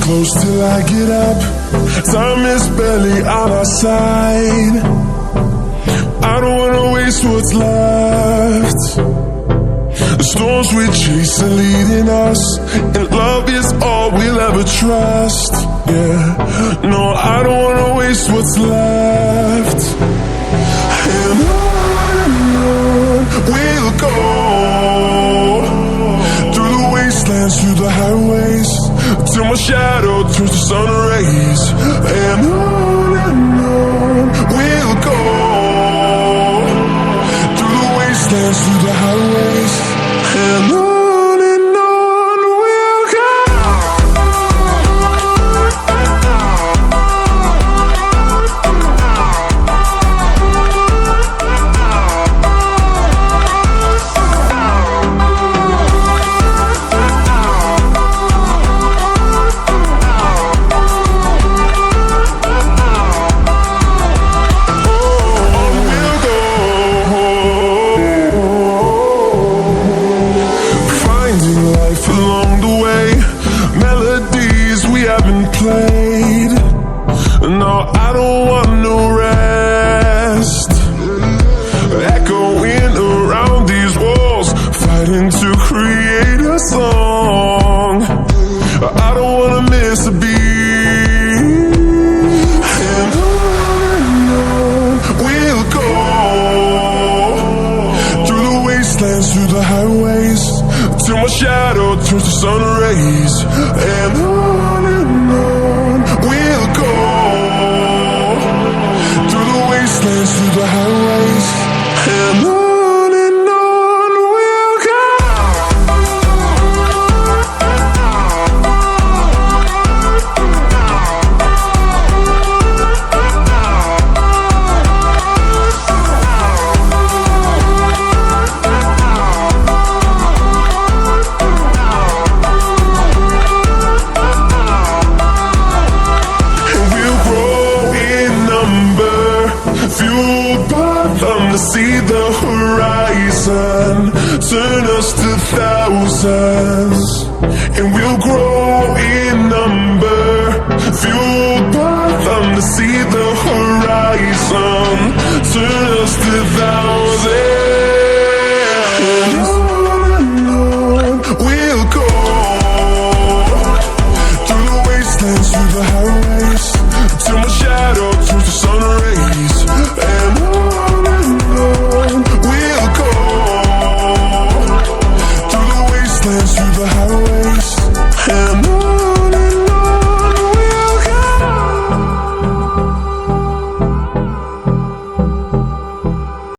close till I get up. Time is barely on our side. I don't wanna waste what's left. The storms we chase are leading us, and love is all we'll ever trust. Yeah, no, I don't wanna waste what's left. And on we'll go, through the wastelands, through the highways, till my shadow turns to sun rays. And on we'll go, through the wastelands, through the highways, and on we'll go. Along the way, melodies we haven't played. No, I don't want no rest. Echoing around these walls, fighting to create a song. I don't wanna miss a beat. And on we'll go, through the wastelands, through the highways, till my shadow turns to sun rays. And on we'll go, through the wastelands, through the highways, and on we'll go. Fueled by them to see the horizon, turn us to thousands, and we'll grow in number. Fueled by them to see the horizon, turn